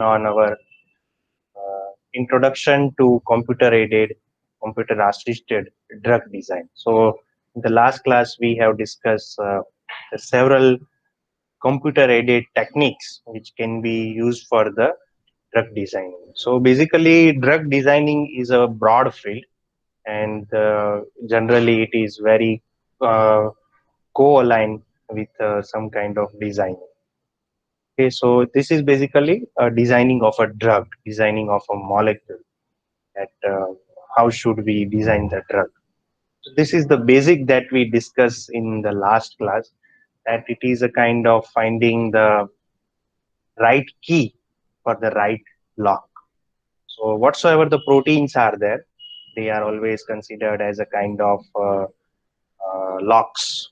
on our introduction to computer assisted drug design. So, in the last class, we have discussed several computer aided techniques which can be used for the drug designing. So, basically, drug designing is a broad field, and generally, it is very uh, co-aligned with some kind of design. Okay, so this is basically designing of a drug, designing of a molecule. That how should we design the drug? So this is the basic that we discussed in the last class. That it is a kind of finding the right key for the right lock. So whatsoever the proteins are there, they are always considered as a kind of locks.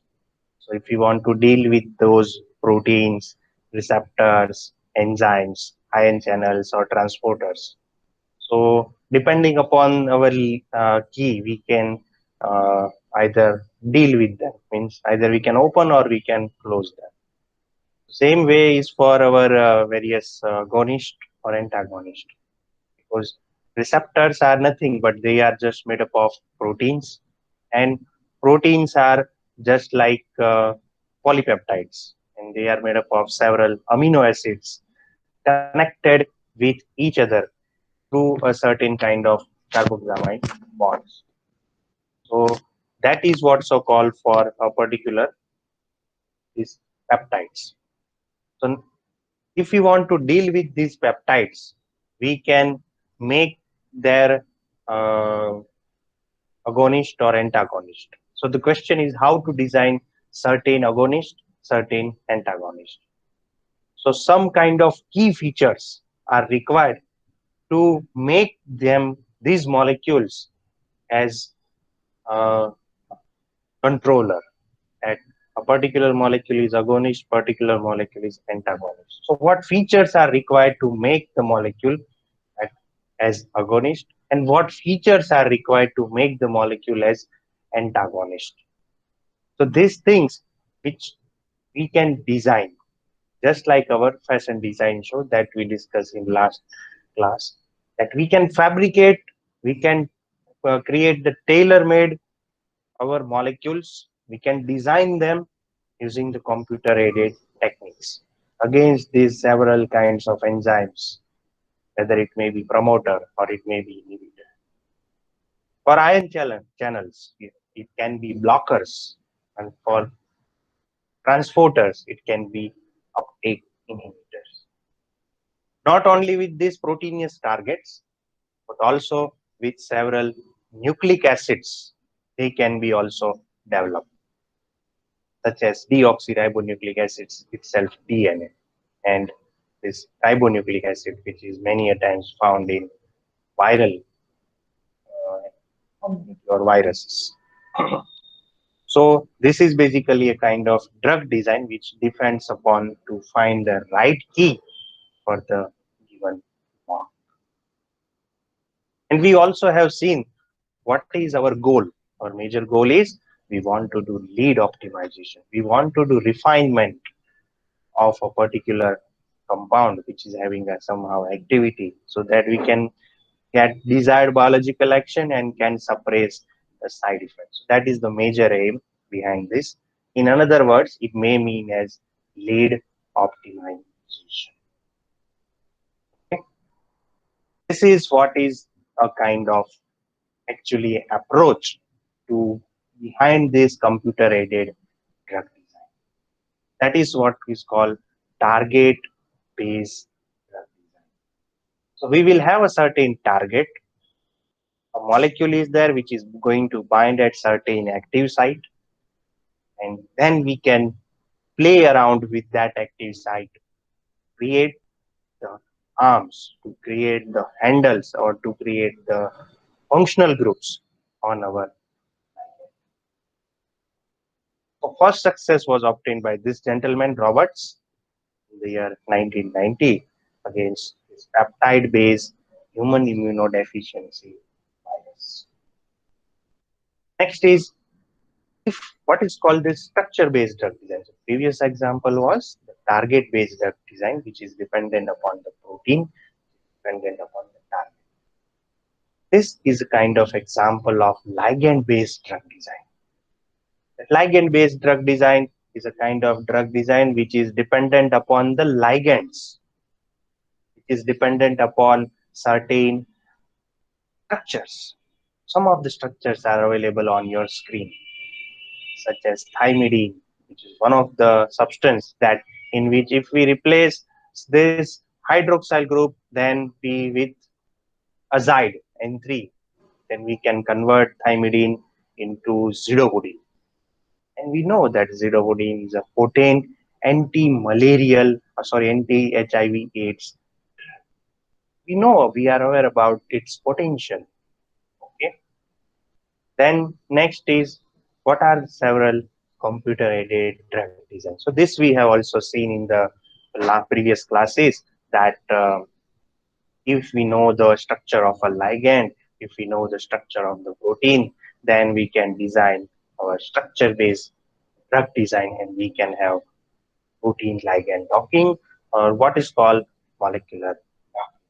So if you want to deal with those proteins, receptors, enzymes, ion channels, or transporters, so depending upon our key, we can either deal with them. Means either we can open or we can close them. Same way is for our various agonist or antagonist, because receptors are nothing but they are just made up of proteins, and proteins are just like polypeptides, and they are made up of several amino acids connected with each other through a certain kind of carbonamide bonds. So that is what's so called for a particular these peptides. So if we want to deal with these peptides, we can make their uh, agonist or antagonist. So the question is how to design certain agonist, certain antagonist. So some kind of key features are required to make them these molecules as a controller. At a particular molecule is agonist, particular molecule is antagonist. So what features are required to make the molecule act as agonist, and what features are required to make the molecule as antagonist? So these things which we can design, just like our fashion design show that we discussed in last class, that we can fabricate, we can create the tailor-made our molecules, we can design them using the computer aided techniques against these several kinds of enzymes, whether it may be promoter or it may be inhibitor. For channels, it can be blockers, and for transporters, it can be uptake inhibitors. Not only with these proteinous targets, but also with several nucleic acids, they can be also developed, such as deoxyribonucleic acids itself, DNA, and this ribonucleic acid, which is many a times found in viral or viruses. So this is basically a kind of drug design which depends upon to find the right key for the given mark. And we also have seen what is our goal. Our major goal is we want to do lead optimization. We want to do refinement of a particular compound which is having a somehow activity, so that we can get desired biological action and can suppress the side effects. That is the major aim behind this. In another words, it may mean as lead optimization. Okay? This is what is a kind of actually approach to behind this computer aided drug design. That is what is called target based drug design. So we will have a certain target, a molecule is there which is going to bind at certain active site, and then we can play around with that active site, create the arms, to create the handles, or to create the functional groups on our. So first success was obtained by this gentleman Roberts in the year 1990 against this peptide based human immunodeficiency virus. Next is if what is called this structure based drug design. So previous example was the target-based drug design, which is dependent upon the protein, dependent upon the target. This is a kind of example of ligand-based drug design. Ligand-based drug design is a kind of drug design which is dependent upon the ligands, which is dependent upon certain structures. Some of the structures are available on your screen, such as thymidine, which is one of the substance that in which if we replace this hydroxyl group, then we with azide N3, then we can convert thymidine into zidovudine. And we know that zidovudine is a potent anti-malarial, anti-HIV/AIDS. We know, we are aware about its potential. Okay. Then next is, what are several computer-aided drug design? So this we have also seen in the previous classes that if we know the structure of a ligand, if we know the structure of the protein, then we can design our structure-based drug design, and we can have protein ligand docking, or what is called molecular docking.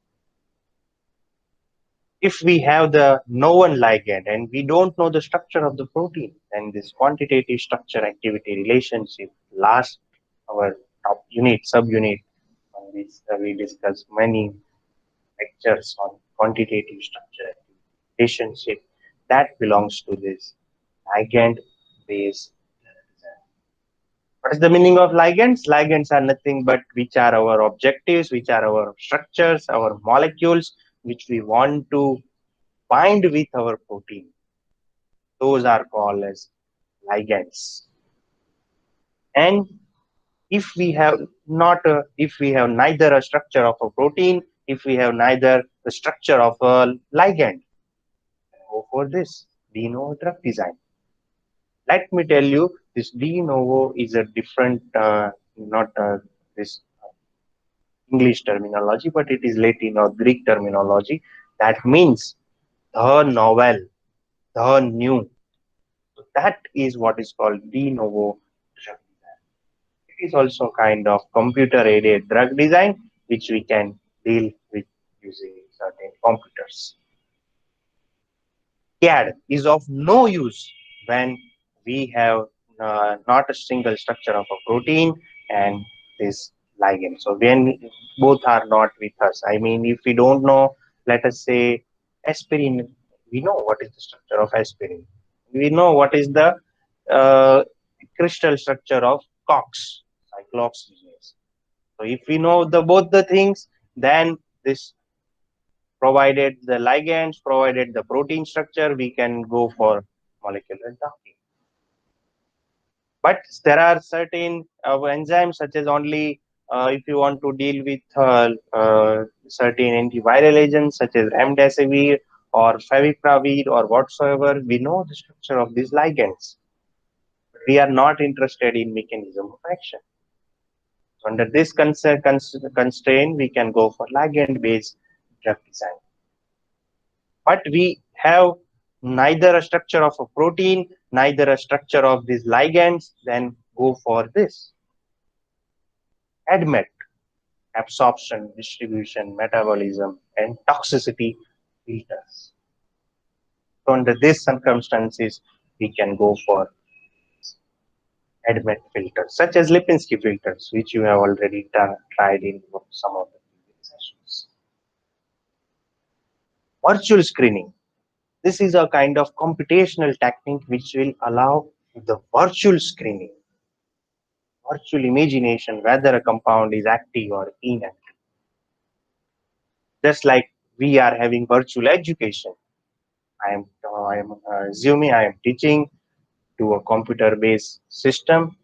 If we have the known ligand and we don't know the structure of the protein, then this quantitative structure activity relationship last our top unit, subunit, on this we discuss many lectures on quantitative structure relationship that belongs to this ligand based. What is the meaning of ligands? Ligands are nothing but which are our objectives, which are our structures, our molecules, which we want to bind with our protein. Those are called as ligands. And if we have if we have neither a structure of a protein, if we have neither the structure of a ligand, go for this de novo drug design. Let me tell you, this de novo is a different, not this English terminology, but it is Latin or Greek terminology. That means the novel, the new. So that is what is called de novo drug design. It is also kind of computer-aided drug design, which we can deal with using certain computers. CAD is of no use when we have not a single structure of a protein and this ligand. So when both are not with us, I mean, if we don't know, let us say aspirin, we know what is the structure of aspirin. We know what is the uh, crystal structure of COX, cyclooxygenase. So if we know the both the things, then this provided the ligands, provided the protein structure, we can go for molecular docking. But there are certain enzymes such as only if you want to deal with certain antiviral agents such as remdesivir or favipiravir or whatsoever, we know the structure of these ligands. But we are not interested in mechanism of action. So under this constraint, we can go for ligand-based drug design. But we have neither a structure of a protein, neither a structure of these ligands, then go for this. ADMET, absorption, distribution, metabolism, and toxicity filters. So under these circumstances, we can go for ADMET filters, such as Lipinski filters, which you have already tried in some of the previous sessions. Virtual screening. This is a kind of computational technique which will allow the virtual screening, virtual imagination, whether a compound is active or inactive. Just like we are having virtual education. I am assuming I am teaching to a computer-based system,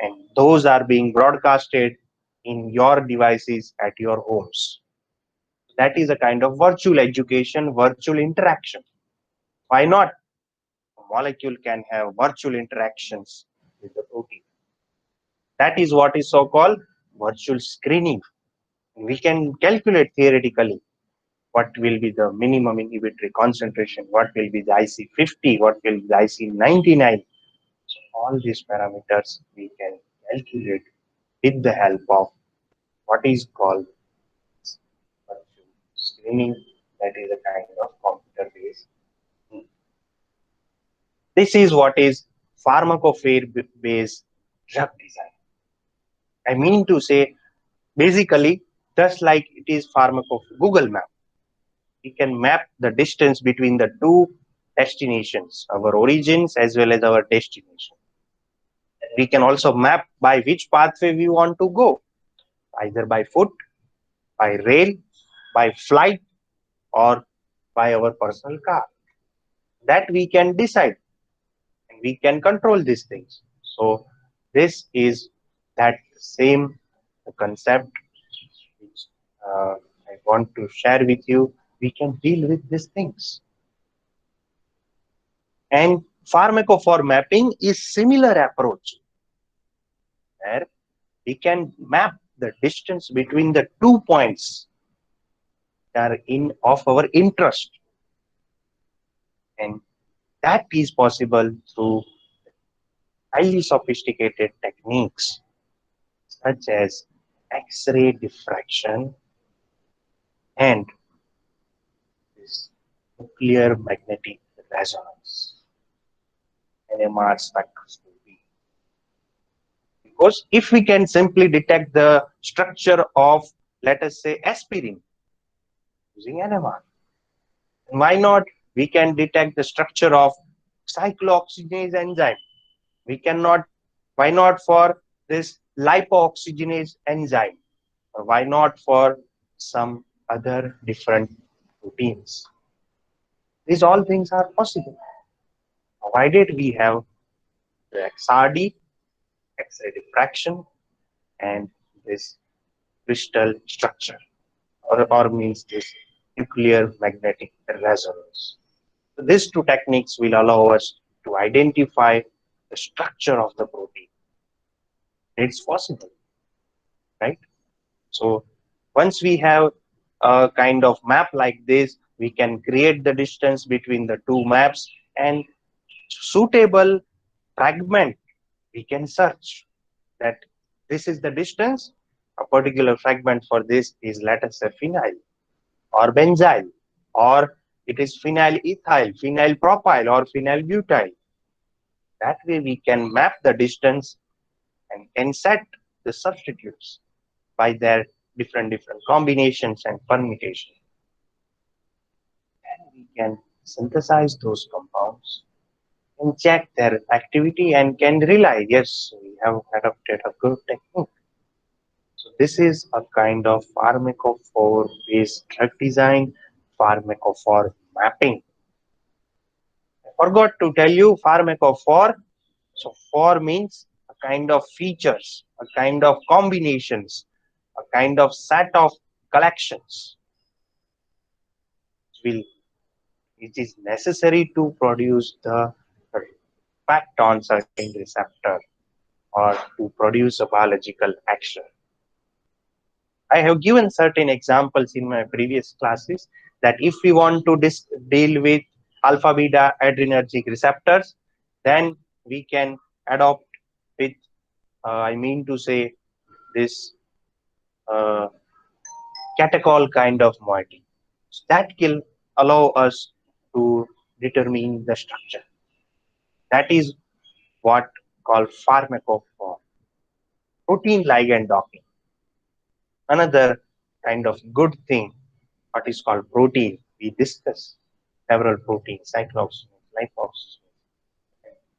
and those are being broadcasted in your devices at your homes. That is a kind of virtual education, virtual interaction. Why not? A molecule can have virtual interactions with the protein. That is what is so-called virtual screening. We can calculate theoretically what will be the minimum inhibitory concentration, what will be the IC50, what will be the IC99. So all these parameters we can calculate with the help of what is called screening, that is a kind of computer based. This is what is pharmacophore based drug design. I mean to say, basically, just like it is Google Map, we can map the distance between the two destinations, our origins as well as our destination. We can also map by which pathway we want to go, either by foot, by rail, by flight, or by our personal car. That we can decide and we can control these things. So, this is that same concept which I want to share with you. We can deal with these things. And pharmacophore mapping is similar approach where we can map the distance between the 2 points that are in of our interest, and that is possible through highly sophisticated techniques such as X-ray diffraction and this nuclear magnetic resonance NMR spectroscopy. Because if we can simply detect the structure of, let us say, aspirin using NMR, why not we can detect the structure of cyclooxygenase enzyme? We cannot, why not for this lipooxygenase enzyme? Or why not for some other different proteins? These all things are possible, provided we have the XRD, X-ray diffraction, and this crystal structure, or means this nuclear magnetic resonance. So these two techniques will allow us to identify the structure of the protein. It's possible, right? So once we have a kind of map like this, we can create the distance between the two maps and suitable fragment. We can search that this is the distance. A particular fragment for this is, let us say, phenyl or benzyl, or it is phenyl ethyl, phenyl propyl, or phenyl butyl. That way we can map the distance and can set the substitutes by their different combinations and permutations. And we can synthesize those compounds and check their activity and can rely, yes, we have adopted a good technique. So this is a kind of pharmacophore based drug design, pharmacophore mapping. I forgot to tell you pharmacophore. So phore means a kind of features, a kind of combinations, a kind of set of collections will which is necessary to produce the effect on certain receptor or to produce a biological action. I have given certain examples in my previous classes that if we want to deal with alpha beta adrenergic receptors, then we can adopt with, I mean to say, this uh, catechol kind of moiety. So that will allow us to determine the structure. That is what called pharmacophore. Protein ligand docking. Another kind of good thing, what is called protein. We discuss several proteins, cyclooxygenase, lipoxygenase.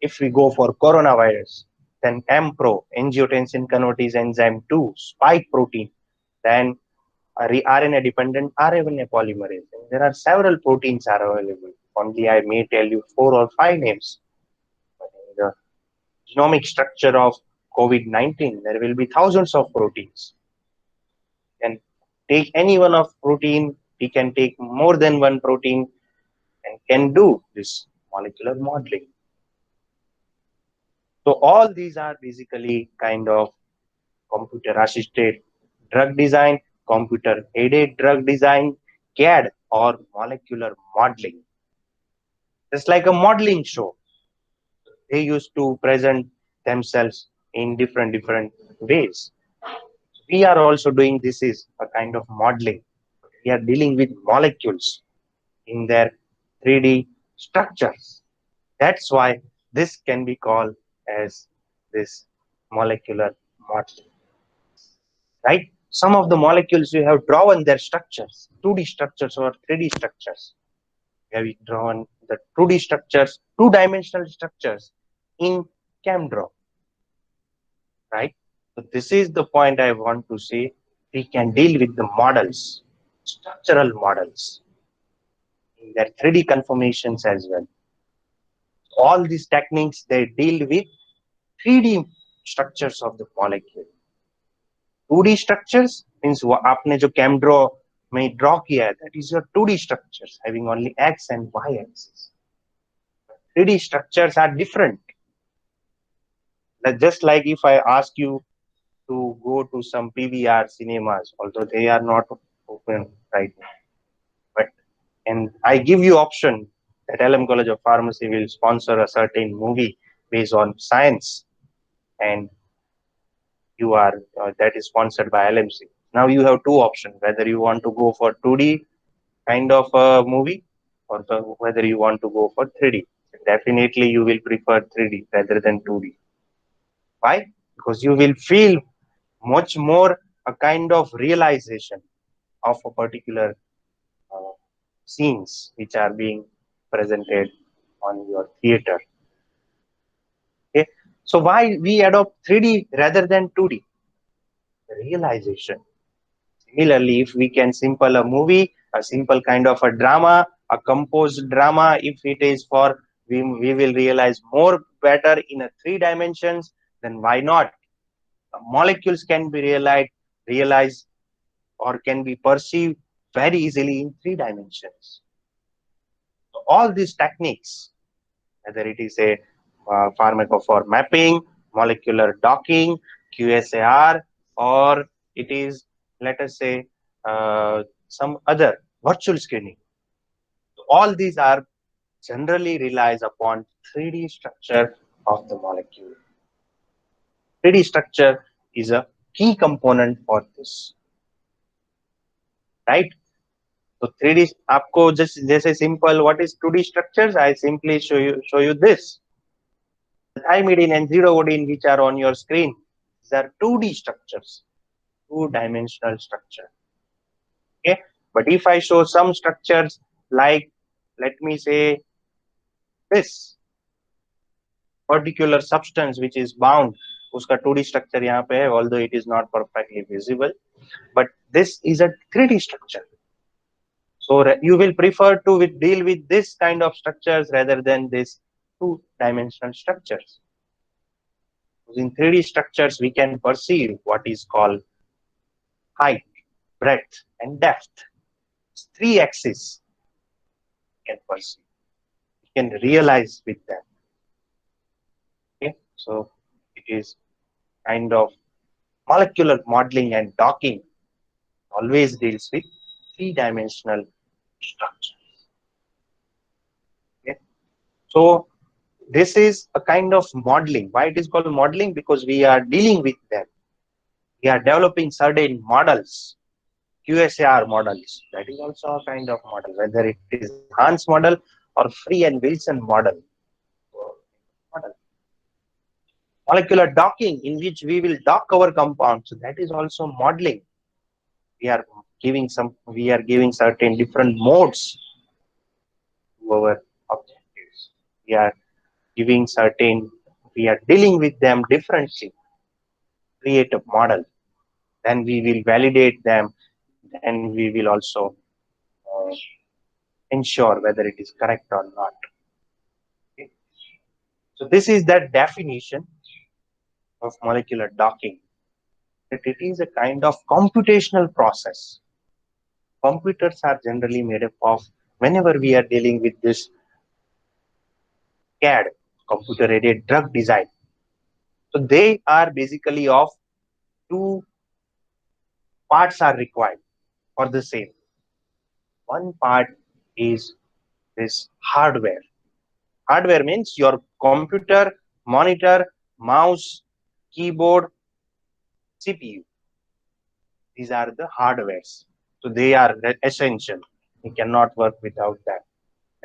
If we go for coronavirus, then MPRO, angiotensin convertase enzyme 2, spike protein, then RNA-dependent RNA polymerase. And there are several proteins are available. Only I may tell you 4 or 5 names. But in the genomic structure of COVID-19, there will be thousands of proteins. And take any one of protein, we can take more than one protein and can do this molecular modeling. So all these are basically kind of computer-assisted drug design, computer-aided drug design, CAD, or molecular modeling. Just like a modeling show, they used to present themselves in different ways. we are also doing this is a kind of modeling. We are dealing with molecules in their 3D structures. That's why this can be called as this molecular modeling, right? Some of the molecules we have drawn their structures, 2D structures or 3D structures. We have drawn the 2D structures, two-dimensional structures in CamDraw, right? So this is the point I want to say. We can deal with the models, structural models in their 3D conformations as well. All these techniques, they deal with 3D structures of the molecule. 2D structures means आपने जो CamDraw में draw किया है, that is your 2D structures having only x and y axis. 3D structures are different. Just like if I ask you to go to some PVR cinemas, although they are not open right now, but and I give you option that LM College of Pharmacy will sponsor a certain movie based on science, and you are that is sponsored by LMC. Now you have two options: whether you want to go for 2D kind of a movie or whether you want to go for 3D. Definitely, you will prefer 3D rather than 2D. Why? Because you will feel much more a kind of realization of a particular uh, scenes which are being presented on your theater. Okay, so why we adopt 3D rather than 2D? Realization. Similarly, if we can simple a movie, a simple kind of a drama, a composed drama, if it is for we will realize more better in a 3 dimensions, then why not? Molecules can be realized or can be perceived very easily in 3 dimensions. So all these techniques, whether it is a pharmacophore mapping, molecular docking, QSAR, or it is, let us say, some other virtual screening. So all these are generally relies upon 3D structure of the molecule. 3D structure is a key component for this, right? So 3D आपको just जैसे simple what is 2D structures, I simply show you this. The thymidine and zidovudine which are on your screen, these are 2D structures, two-dimensional structure. Okay, but if I show some structures like, let me say, this particular substance which is bound, उसका 2D structure यहाँ पे है, although it is not perfectly visible, but this is a 3D structure. So you will prefer to deal with this kind of structures rather than this two-dimensional structures. In 3D structures, we can perceive what is called height, breadth, and depth. It's 3 axes we can perceive. We can realize with them. Okay, so it is kind of molecular modeling and docking always deals with 3 dimensional structure. Okay, so this is a kind of modeling. Why it is called modeling? Because we are dealing with them. We are developing certain models, QSAR models. That is also a kind of model, whether it is Hans model or Free and Wilson model. Molecular docking, in which we will dock our compounds. So that is also modeling. We are giving certain different modes to our objectives. We are dealing with them differently. Create a model, then we will validate them, then we will also uh, ensure whether it is correct or not. Okay. So this is that definition of molecular docking. That it is a kind of computational process. Computers are generally made up of, whenever we are dealing with this CAD, computer aided drug design. So they are basically of two parts are required for the same. One part is this hardware. Hardware means your computer, monitor, mouse, keyboard, CPU. These are the hardwares. So they are essential. You cannot work without that.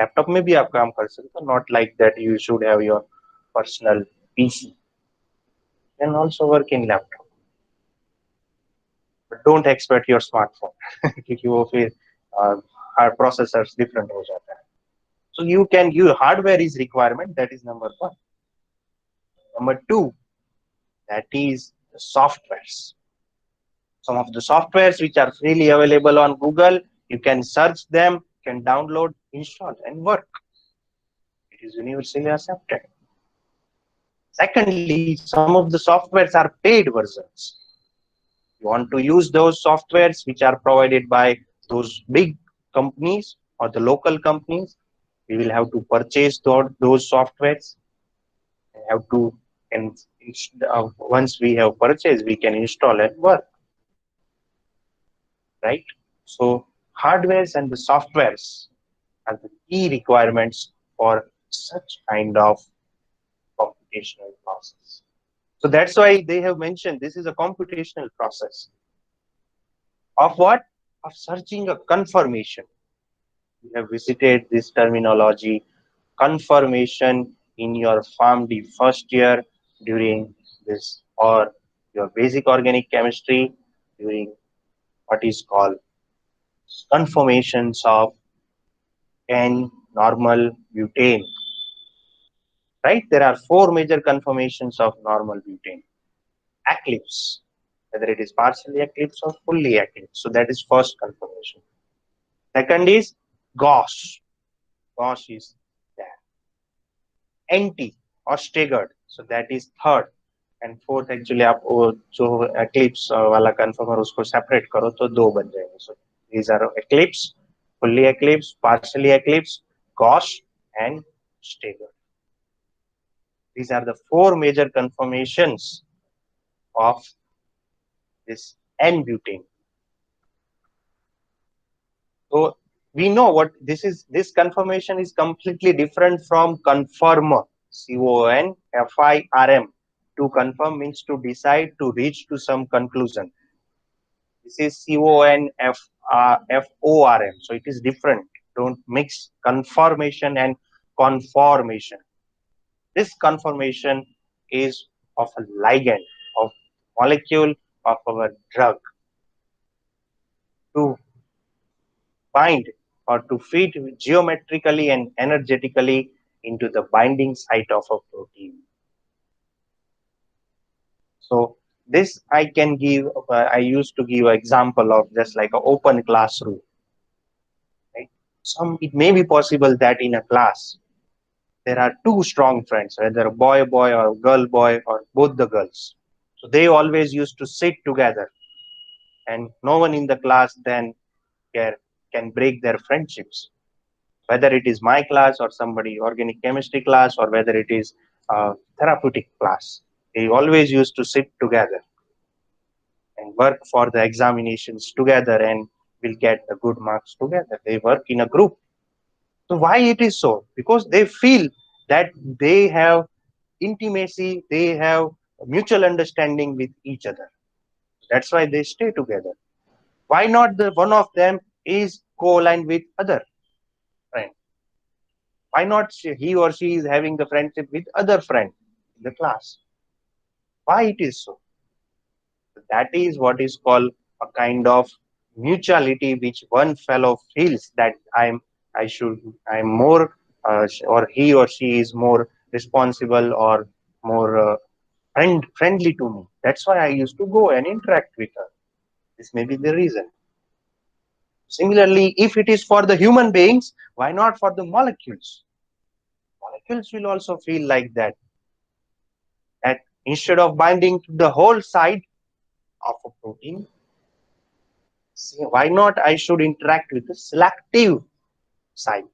Laptop में भी आप काम कर सकते हो, not like that you should have your personal PC. You can also work in laptop, but don't expect your smartphone क्योंकि वो फिर hard processors different हो जाता है. So you can use hardware is requirement. That is number one. Number two, that is the softwares. Some of the softwares which are freely available on Google, you can search them, can download, install, and work. It is universally accepted. Secondly, some of the softwares are paid versions. You want to use those softwares which are provided by those big companies or the local companies, we will have to purchase those softwares. We have to, and once we have purchased, we can install and work. Right? So hardwares and the softwares are the key requirements for such kind of computational process. So that's why they have mentioned this is a computational process. Of what? Of searching a confirmation. We have visited this terminology, confirmation in your PharmD first year during this, or your basic organic chemistry during what is called conformations of N-normal butane. Right? There are four major conformations of normal butane. Eclipse, whether it is partially eclipse or fully eclipse. So that is first conformation. Second is Gauss. Gauss is there. Anti or staggered. So that is third. And fourth actually आप जो eclipse वाला conformer उसको separate करो तो दो बन जाएंगे. So these are eclipse, fully eclipse, partially eclipse, Gauss, and staggered. These are the four major conformations of this N-butane. So we know what this is. This conformation is completely different from conformer, CONFIRM. To confirm means to decide, to reach to some conclusion. This is CONFORM. So it is different. Don't mix conformation and conformation. This conformation is of a ligand, of molecule of our drug to bind or to fit geometrically and energetically into the binding site of a protein. So this I can give, I used to give an example of just like an open classroom. Right? It may be possible that in a class, there are two strong friends, whether a boy or girl boy or both the girls. So they always used to sit together and no one in the class then can break their friendships. Whether it is my class or somebody organic chemistry class or whether it is a therapeutic class, they always used to sit together and work for the examinations together and will get the good marks together. They work in a group. So why it is so? Because they feel that they have intimacy, they have mutual understanding with each other. That's why they stay together. Why not the one of them is co-aligned with other friend? Why not he or she is having the friendship with other friend in the class? Why it is so? That is what is called a kind of mutuality which one fellow feels that I'm more or he or she is more responsible or more friendly to me. That's why I used to go and interact with her. This may be the reason. Similarly, if it is for the human beings, why not for the molecules? Molecules will also feel like that. That instead of binding to the whole side of a protein, why not I should interact with the selective site?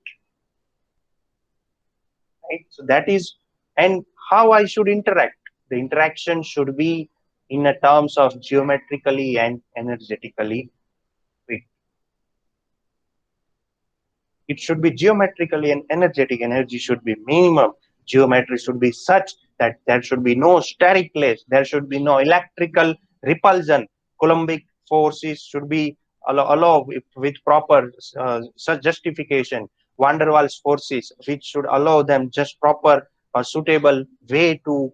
Right? So that is, and how I should interact. The interaction should be in a terms of geometrically and energetically fit. It should be geometrically and energetic. Energy should be minimum. Geometry should be such that there should be no steric place. There should be no electrical repulsion, Coulombic forces should be allow with proper such justification. Van der Waals forces, which should allow them just proper or suitable way to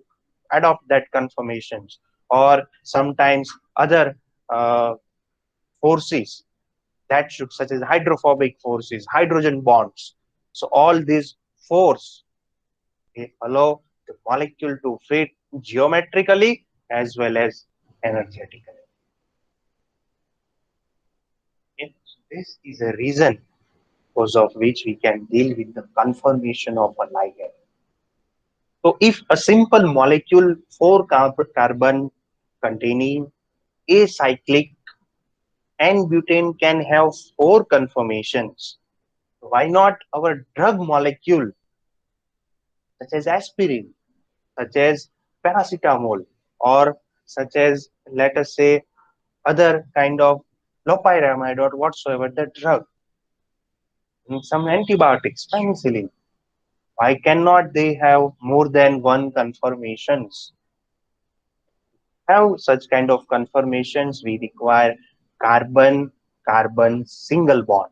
adopt that conformations, or sometimes other uh, forces that should, such as hydrophobic forces, hydrogen bonds. So all these force, they allow the molecule to fit geometrically as well as energetically. Okay? So this is a reason because of which we can deal with the conformation of a ligand. So if a simple molecule 4 carbon containing acyclic N-butane can have 4 conformations, why not our drug molecule such as aspirin, such as paracetamol, or such as, let us say, other kind of loperamide or whatsoever the drug, some antibiotics, penicillin. Why cannot they have more than one conformations? Have such kind of conformations, we require carbon-carbon single bond.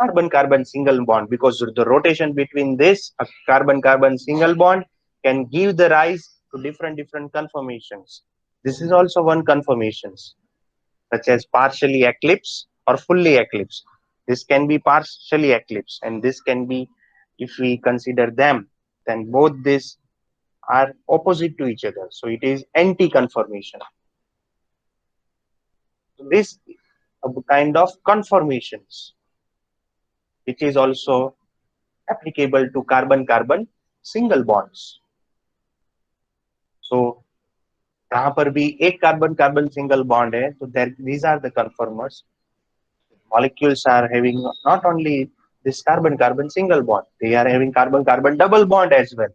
Carbon-carbon single bond, because the rotation between this carbon-carbon single bond can give the rise to different conformations. This is also one conformations, such as partially eclipse or fully eclipse. This can be partially eclipse, and this can be, if we consider them, then both these are opposite to each other. So it is anti-conformation. So this kind of conformations, which is also applicable to carbon-carbon single bonds. So यहाँ पर भी एक carbon carbon single bond है, तो these are the conformers. Molecules are having not only this carbon carbon single bond, they are having carbon carbon double bond as well.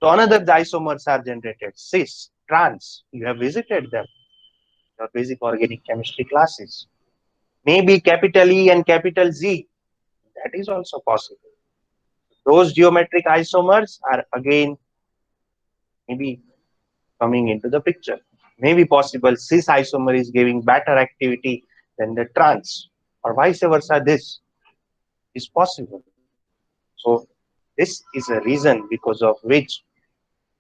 So another isomers are generated, cis, trans. You have visited them, your basic organic chemistry classes. Maybe capital E and capital Z, that is also possible. Those geometric isomers are again maybe coming into the picture. Maybe possible cis isomer is giving better activity than the trans, or vice versa. This is possible. So this is a reason because of which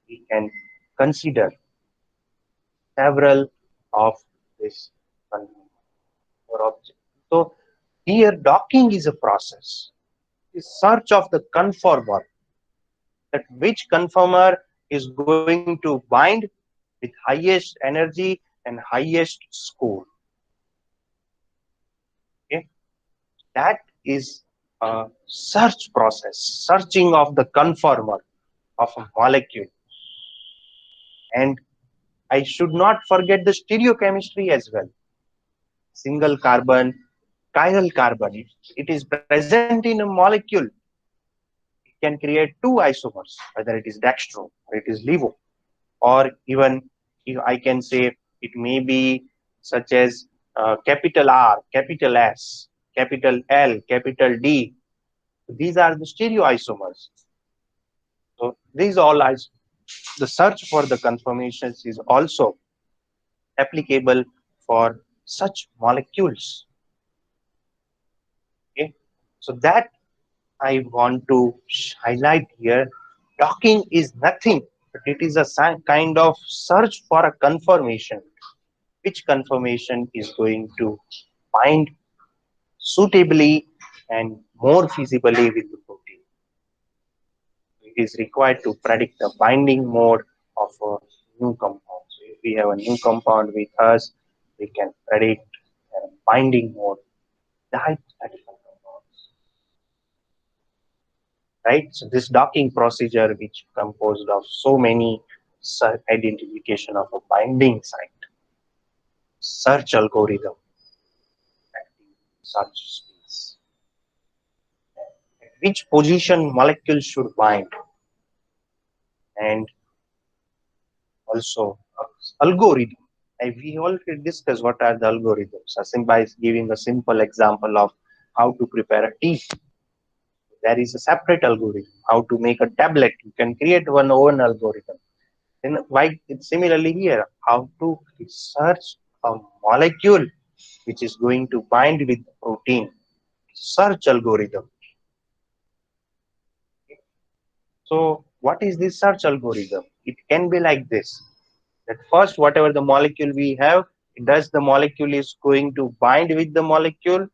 we can consider several of this or object. So here docking is a process. The search of the conformer, that which conformer is going to bind with highest energy and highest score. Okay? That is a search process, searching of the conformer of a molecule. And I should not forget the stereochemistry as well. Single carbon, chiral carbon. It is present in a molecule. It can create two isomers, whether it is dextro or it is levo, or even I can say it may be such as capital R, capital S, capital L, capital D. These are the stereoisomers. So these all the search for the conformations is also applicable for such molecules. Okay, so that I want to highlight here. Docking is nothing, but it is a kind of search for a conformation. Which conformation is going to bind suitably and more feasibly with the protein. It is required to predict the binding mode of a new compound. So if we have a new compound with us, we can predict a binding mode, the hypothetical compounds. Right? So this docking procedure, which composed of so many identification of a binding site, search algorithm, search space, at which position molecules should bind, and also algorithm. And we already discussed what are the algorithms. Asimba is giving a simple example of how to prepare a tea. There is a separate algorithm. How to make a tablet. You can create one algorithm. And why it's similarly here, how to search a molecule which is going to bind with the protein. Search algorithm. So what is this search algorithm? It can be like this. That first, whatever the molecule we have, does the molecule is going to bind with the molecule.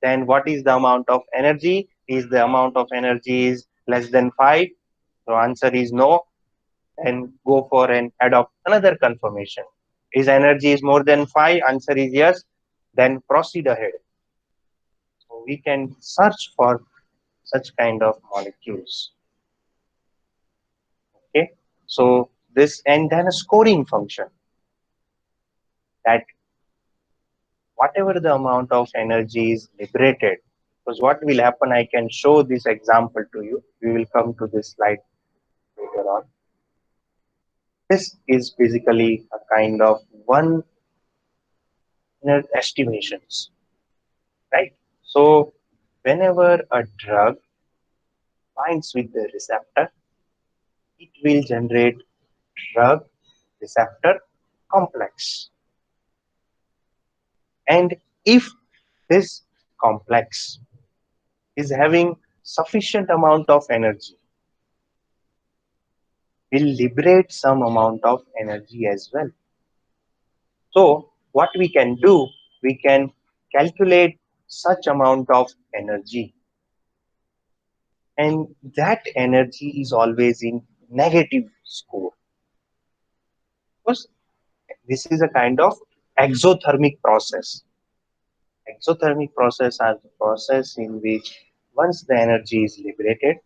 Then what is the amount of energy? Is the amount of energy is less than 5? So answer is no. And go for and adopt another confirmation. Is energy is more than 5? Answer is yes. Then proceed ahead. So we can search for such kind of molecules. Okay. So this, and then a scoring function, that whatever the amount of energy is liberated. Because what will happen, I can show this example to you. We will come to this slide later on. This is basically a kind of one estimations, right? So whenever a drug binds with the receptor, it will generate drug receptor complex. And if this complex is having sufficient amount of energy, will liberate some amount of energy as well. So what we can do, we can calculate such amount of energy, and that energy is always in negative score, because this is a kind of exothermic process. Exothermic process are the process in which once the energy is liberated,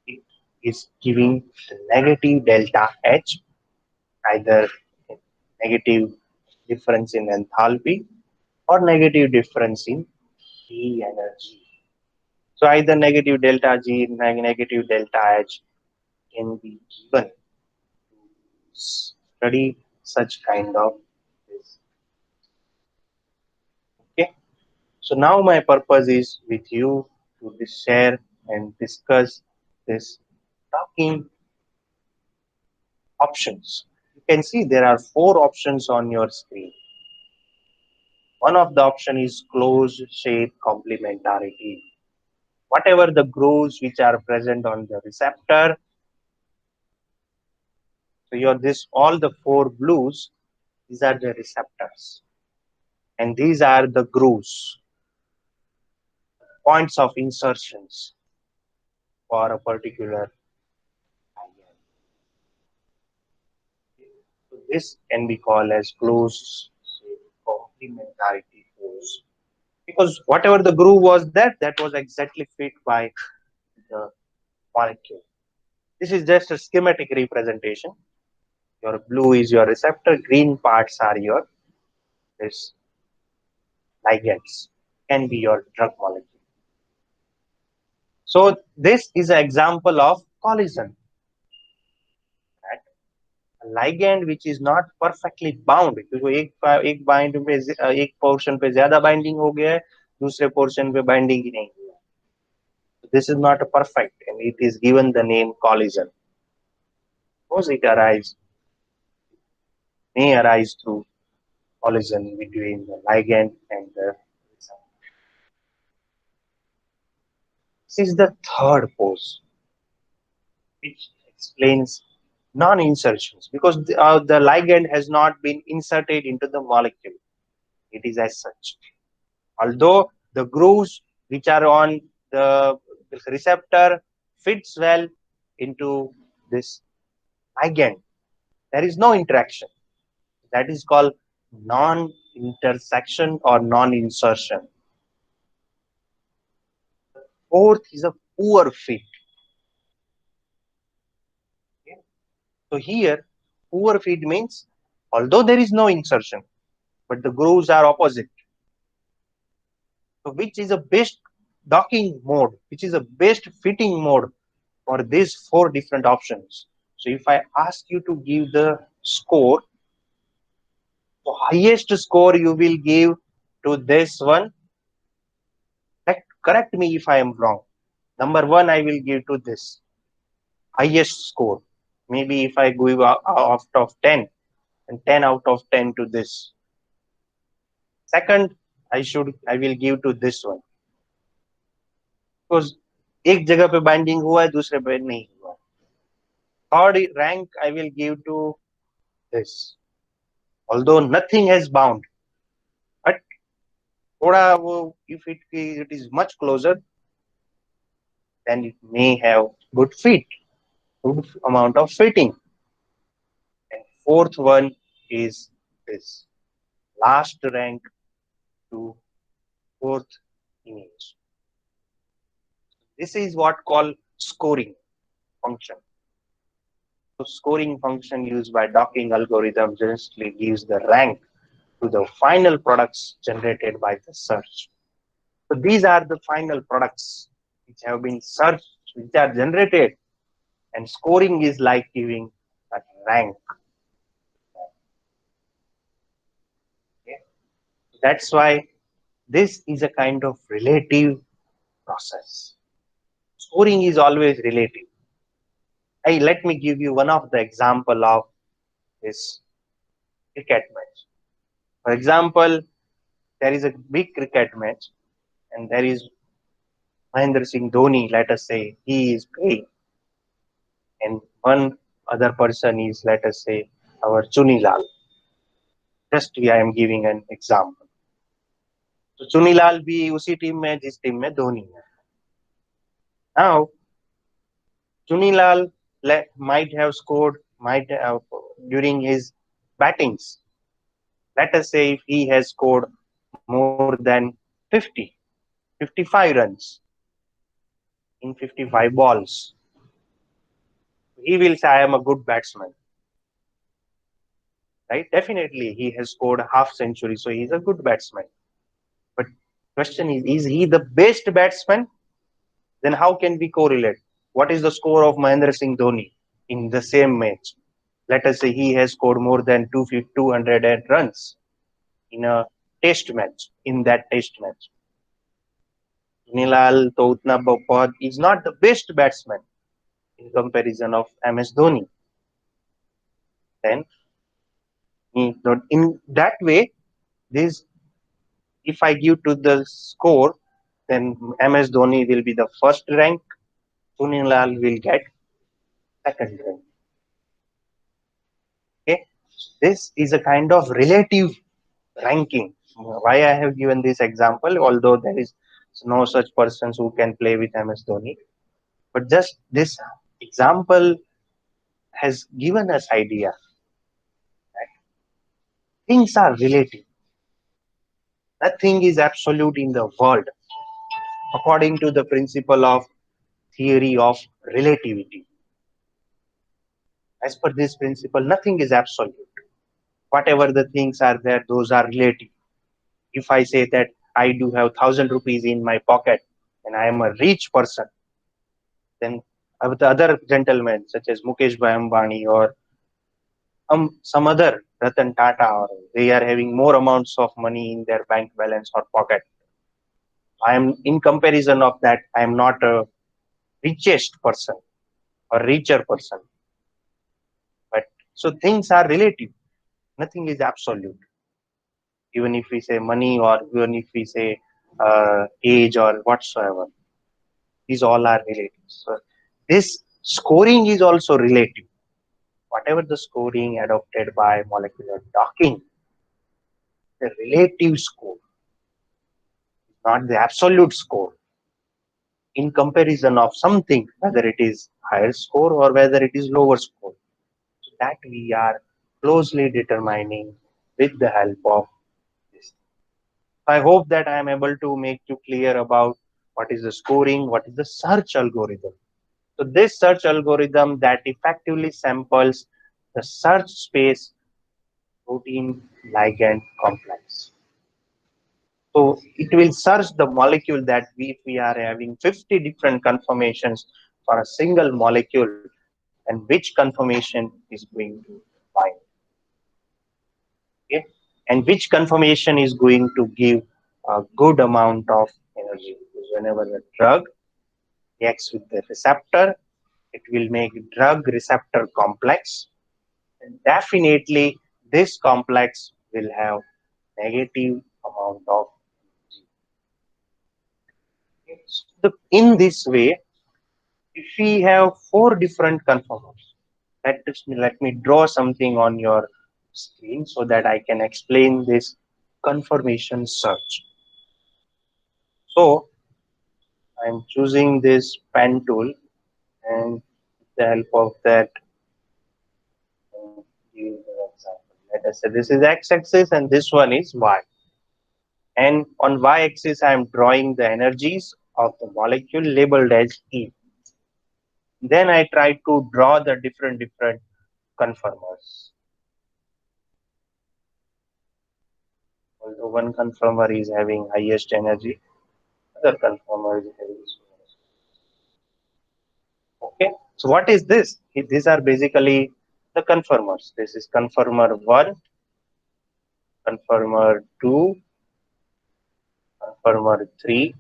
it is giving the negative delta H, either negative difference in enthalpy or negative difference in E energy. So either negative delta G, negative delta H can be given to study such kind of this. Okay. So now my purpose is with you to share and discuss this talking options. You can see there are 4 options on your screen. One of the option is closed shape complementarity. Whatever the grooves which are present on the receptor, so your this all the 4 blues, these are the receptors, and these are the grooves, points of insertions for a particular ligand. So this can be called as closed complementarity pose, because whatever the groove was there, that was exactly fit by the molecule. This is just a schematic representation. Your blue is your receptor, green parts are your this ligands, can be your drug molecule. So this is an example of collision. Right? A ligand which is not perfectly bound, क्योंकि एक bind पे एक portion पे ज्यादा binding हो गया है, दूसरे पोर्शन पे बाइंडिंग ही नहीं हुआ. This is not a perfect, and it is given the name collision. Suppose it may arise through collision between the ligand and the receptor. This is the third pose, which explains non-insertions, because the ligand has not been inserted into the molecule. It is as such. Although the grooves which are on the receptor fits well into this ligand, there is no interaction. That is called non-intersection or non-insertion. Fourth is a poor fit. Okay. So here, poor fit means although there is no insertion, but the grooves are opposite. So which is a best docking mode, which is a best fitting mode for these 4 different options. So if I ask you to give the score, the highest score you will give to this one. Correct me if I am wrong. Number 1 I will give to this highest score. Maybe if I give out of 10, and 10 out of 10 to this. Second, I will give to this one because एक जगह पे binding हुआ है दूसरे पे नहीं हुआ. Third rank I will give to this, although nothing has bound, but थोड़ा वो it is much closer, then it may have good fit, good amount of fitting. And fourth one is this last rank to fourth image. This is what called scoring function. So scoring function used by docking algorithm generally gives the rank to the final products generated by the search. So these are the final products which have been searched, which are generated, and scoring is like giving a rank. Okay? That's why this is a kind of relative process. Scoring is always relative. Hey, let me give you one of the example of this cricket match. For example, there is a big cricket match and there is Mahendra Singh Dhoni, let us say, he is playing, and one other person is, let us say, our Chuni Lal. Just I am giving an example. So Chuni Lal भी उसी team में जिस team में धोनी है. Now Chuni Lal might have scored during his battings. Let us say if he has scored more than 50, 55 runs in 55 balls, he will say, I am a good batsman. Right? Definitely, he has scored half century, so he is a good batsman. But question is he the best batsman? Then how can we correlate? What is the score of Mahendra Singh Dhoni in the same match? Let us say he has scored more than 200 runs in a test match, in that test match. Nilal to utna बहुत is not the best batsman in comparison of MS Dhoni. Then in that way, this if I give to the score, then MS Dhoni will be the first rank, Sunil will get second rank. Okay, this is a kind of relative ranking. Why I have given this example, although there is no such persons who can play with MS Dhoni, but just this example has given us idea that things are relative. Nothing is absolute in the world according to the principle of theory of relativity. As per this principle, nothing is absolute. Whatever the things are there, those are relative. If I say that I do have 1,000 rupees in my pocket and I am a rich person, then the other gentlemen such as Mukesh Ambani or some other Ratan Tata, or they are having more amounts of money in their bank balance or pocket. I am in comparison of that, I am not a richest person or richer person. But so things are relative. Nothing is absolute. Even if we say money or even if we say age or whatsoever, these all are relative. So this scoring is also relative. Whatever the scoring adopted by molecular docking, the relative score, not the absolute score, in comparison of something, whether it is higher score or whether it is lower score. So that we are closely determining with the help of this. I hope that I am able to make you clear about what is the scoring, what is the search algorithm. So this search algorithm that effectively samples the search space protein ligand complex. So it will search the molecule that if we are having 50 different conformations for a single molecule, and which conformation is going to bind. Okay? And which conformation is going to give a good amount of energy. Because whenever the drug reacts with the receptor, it will make drug receptor complex. And definitely this complex will have negative amount of energy. So in this way, if we have four different conformers, let me draw something on your screen so that I can explain this conformation search. So I'm choosing this pen tool, and with the help of that, give an example. Let us say this is x-axis and this one is y. And on y-axis, I am drawing the energies of the molecule labeled as E. Then I try to draw the different conformers. Although one conformer is having highest energy, other conformer is having lowest. Okay, so what is this? These are basically the conformers. This is conformer 1, conformer 2, conformer 3,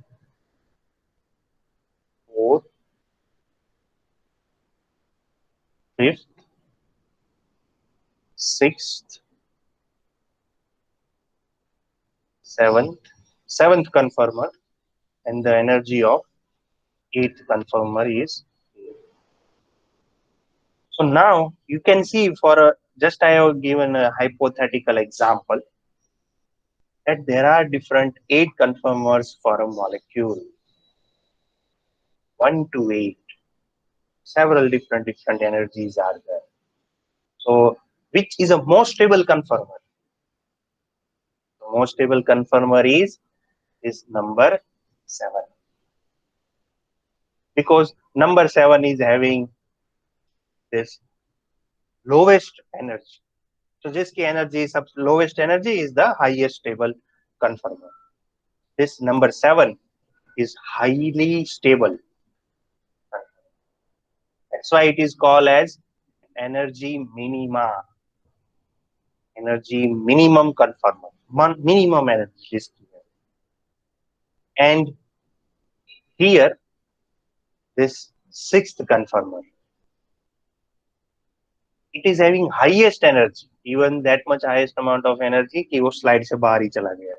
4, 5th, 6th, 7th conformer, and the energy of 8th conformer is. So now you can see for a, just I have given a hypothetical example that there are different 8 conformers for a molecule, 1 to 8. Several different energies are there. So which is a most stable conformer? The most stable conformer is number 7, because number 7 is having this lowest energy. So जिसकी energy is lowest energy is the highest stable conformer. This number 7 is highly stable. That's why it is called as energy minima, energy minimum conformer, minimum energy is here. And here, this 6th conformer, it is having highest energy, even that much highest amount of energy कि वो slide से बाहर ही चला गया.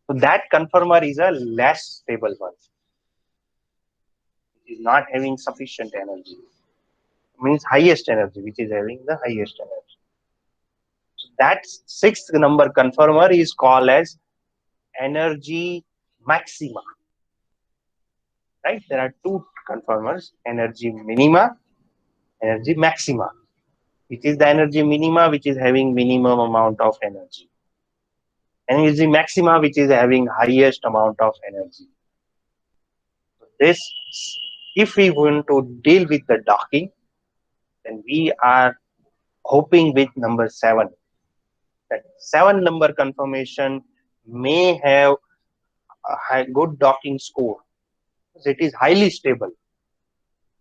So that conformer is a less stable one. It is not having sufficient energy. It means highest energy, which is having the highest energy. So that 6th number conformer is called as energy maxima. Right? There are two conformers, energy minima, energy maxima. It is the energy minima which is having minimum amount of energy. Energy maxima which is having highest amount of energy. So this, if we want to deal with the docking, then we are hoping with number 7. That 7 number conformation may have a good docking score. It is highly stable.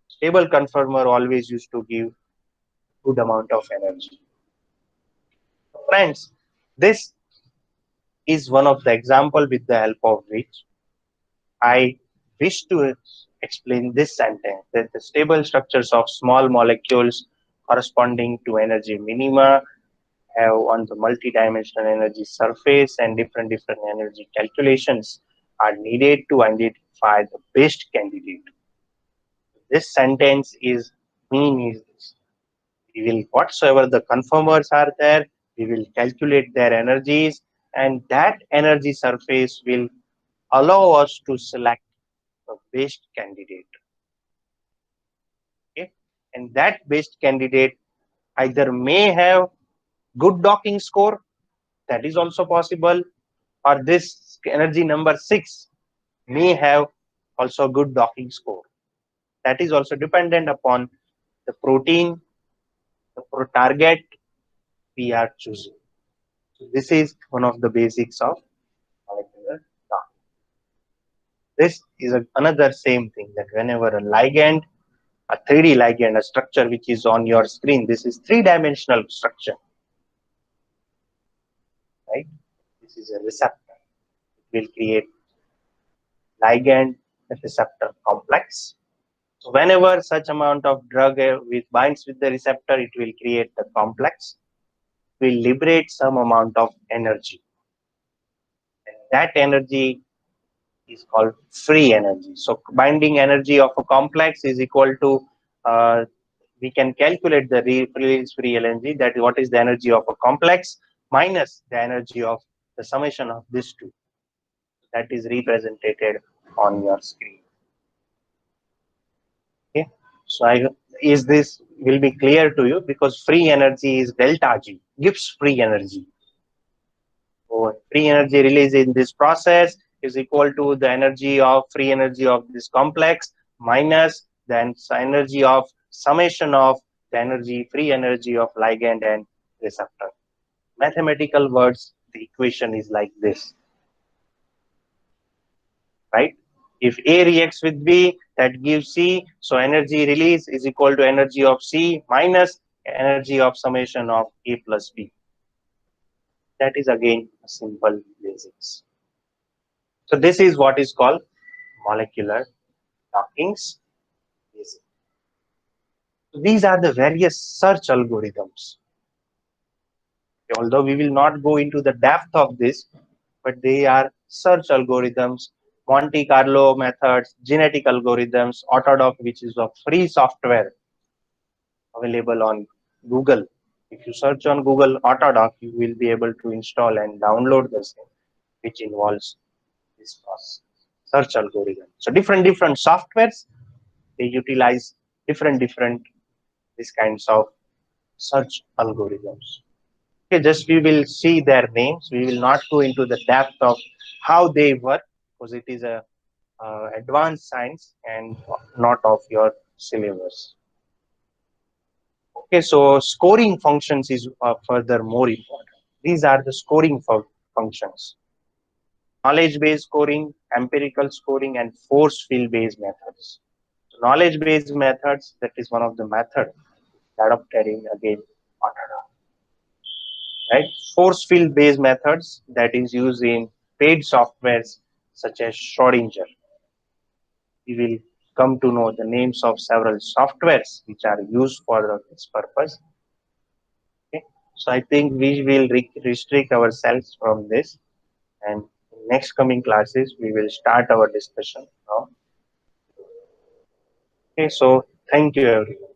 Stable conformer always used to give good amount of energy. Friends, this is one of the example with the help of which I wish to explain this sentence, that the stable structures of small molecules corresponding to energy minima have on the multi-dimensional energy surface, and different energy calculations are needed to identify the best candidate. This sentence is mean is this. We will, whatsoever the conformers are there, we will calculate their energies, and that energy surface will allow us to select the best candidate. Okay, and that best candidate either may have good docking score, that is also possible, or this energy number 6 may have also good docking score. That is also dependent upon the protein, the target we are choosing. So this is one of the basics of molecular docking. This is another same thing, that whenever a ligand, a 3D ligand, a structure which is on your screen, this is 3-dimensional structure, right? This is a receptor. It will create ligand receptor complex. So whenever such amount of drug which binds with the receptor, it will create the complex, will liberate some amount of energy. And that energy is called free energy. So binding energy of a complex is equal to, we can calculate the release free energy, that what is the energy of a complex minus the energy of the summation of these two. That is represented on your screen. Okay, so is this will be clear to you, because free energy is delta G, gives free energy. So free energy release in this process is equal to the energy of free energy of this complex minus the energy of summation of the energy, free energy of ligand and receptor. Mathematical words, the equation is like this, right? If A reacts with B, that gives C. So energy release is equal to energy of C minus energy of summation of A plus B. That is again a simple basics. So this is what is called molecular Dawkins basic. So these are the various search algorithms. Although we will not go into the depth of this, but they are search algorithms, Monte Carlo methods, genetic algorithms, Autodoc, which is a free software available on Google. If you search on Google Autodoc, you will be able to install and download the same, which involves this process, search algorithm. So different softwares, they utilize different these kinds of search algorithms. Okay, just we will see their names. We will not go into the depth of how they work, because it is a advanced science and not of your syllabus. Okay, so scoring functions is further more important. These are the scoring functions: knowledge-based scoring, empirical scoring, and force field-based methods. So knowledge-based methods, that is one of the methods adopted again Autodoc, right? Force field-based methods, that is used in paid softwares such as Schrodinger. We will come to know the names of several softwares which are used for this purpose. Okay, so I think we will restrict ourselves from this, and in next coming classes we will start our discussion now. Okay, so thank you everyone.